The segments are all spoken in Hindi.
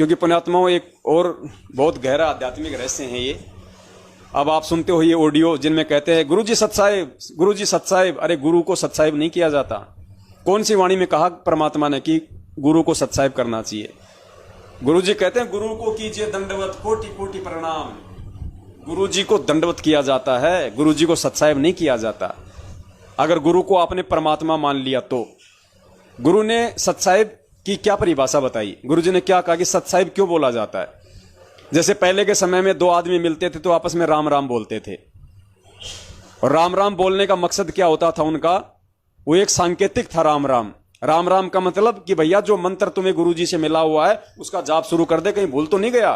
क्योंकि पुण्यात्माओं एक और बहुत गहरा आध्यात्मिक रहस्य है ये। अब आप सुनते हो ये ऑडियो जिनमें कहते हैं गुरुजी सत्साहिब, गुरुजी सत्साहिब। अरे गुरु को सत्साहिब नहीं किया जाता। कौन सी वाणी में कहा परमात्मा ने कि गुरु को सत्साहिब करना चाहिए? गुरुजी कहते हैं गुरु को कीजिए दंडवत कोटि कोटि प्रणाम। गुरुजी को दंडवत किया जाता है, गुरुजी को सत्साहिब नहीं किया जाता। अगर गुरु को आपने परमात्मा मान लिया तो गुरु ने सत्साहिब की क्या परिभाषा बताई? गुरुजी ने क्या कहा कि सत्साहिब क्यों बोला जाता है? जैसे पहले के समय में दो आदमी मिलते थे तो आपस में राम राम बोलते थे, और राम राम बोलने का मकसद क्या होता था उनका? वो एक सांकेतिक था राम राम। राम राम का मतलब कि भैया जो मंत्र तुम्हें गुरुजी से मिला हुआ है उसका जाप शुरू कर दे, कहीं भूल तो नहीं गया।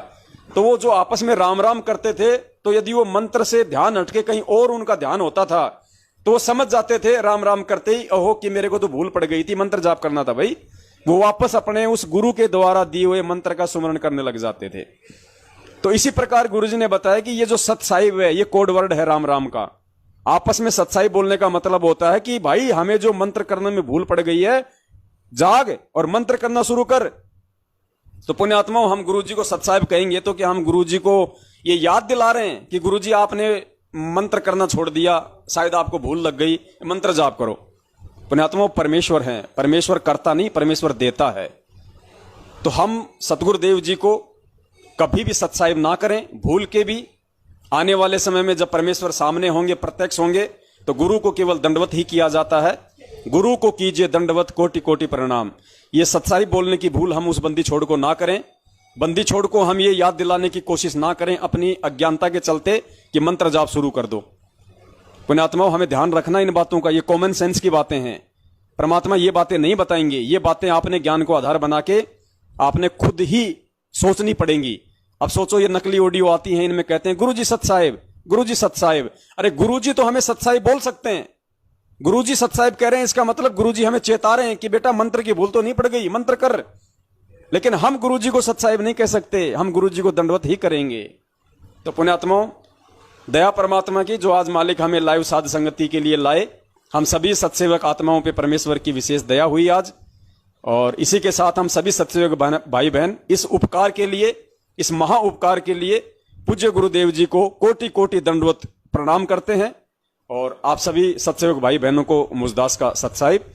तो वो जो आपस में राम राम करते थे, तो यदि वो मंत्र से ध्यान हटके कहीं और उनका ध्यान होता था तो वो समझ जाते थे राम राम करते ही, ओहो कि मेरे को तो भूल पड़ गई थी, मंत्र जाप करना था भाई। वो वापस अपने उस गुरु के द्वारा दिए हुए मंत्र का सुमरण करने लग जाते थे। तो इसी प्रकार गुरुजी ने बताया कि ये जो सत्साहिब है ये कोड वर्ड है राम राम का। आपस में सत्साहिब बोलने का मतलब होता है कि भाई हमें जो मंत्र करने में भूल पड़ गई है, जाग और मंत्र करना शुरू कर। तो पुण्यात्माओं, हम गुरुजी को सत्साहिब कहेंगे तो क्या हम गुरुजी को ये याद दिला रहे हैं कि गुरुजी आपने मंत्र करना छोड़ दिया, शायद आपको भूल लग गई, मंत्र जाप करो? पुण्यात्माओं, परमेश्वर हैं, परमेश्वर करता नहीं, परमेश्वर देता है। तो हम सतगुरुदेव जी को कभी भी सत्साहिब ना करें, भूल के भी। आने वाले समय में जब परमेश्वर सामने होंगे, प्रत्यक्ष होंगे, तो गुरु को केवल दंडवत ही किया जाता है। गुरु को कीजिए दंडवत कोटि कोटि प्रणाम। ये सत्साहिब बोलने की भूल हम उस बंदी छोड़ को ना करें। बंदी छोड़ को हम ये याद दिलाने की कोशिश ना करें अपनी अज्ञानता के चलते कि मंत्र जाप शुरू कर दो। पुण्यात्माओं, हमें ध्यान रखना इन बातों का, ये कॉमन सेंस की बातें हैं। परमात्मा ये बातें नहीं बताएंगे, ये बातें आपने ज्ञान को आधार बना के आपने खुद ही सोचनी पड़ेंगी। अब सोचो, ये नकली ऑडियो आती हैं, इनमें कहते हैं गुरुजी सत्साहिब, गुरुजी सत्साहिब। अरे गुरुजी तो हमें सत्साहिब बोल सकते हैं। गुरुजी सत्साहिब कह रहे हैं, इसका मतलब गुरुजी हमें चेता रहे हैं कि बेटा मंत्र की भूल तो नहीं पड़ गई, मंत्र कर। लेकिन हम गुरुजी को सत्साहिब नहीं कह सकते, हम गुरुजी को दंडवत ही करेंगे। तो पुण्यात्माओं, दया परमात्मा की जो आज मालिक हमें लाइव साध संगति के लिए लाए, हम सभी सत्सेवक आत्माओं पे परमेश्वर की विशेष दया हुई आज। और इसी के साथ हम सभी सत्सेवक भाई बहन इस उपकार के लिए, इस महा उपकार के लिए पूज्य गुरुदेव जी को कोटि कोटि दंडवत प्रणाम करते हैं। और आप सभी सत्सेवक भाई बहनों को मुझदास का सत्साहिब।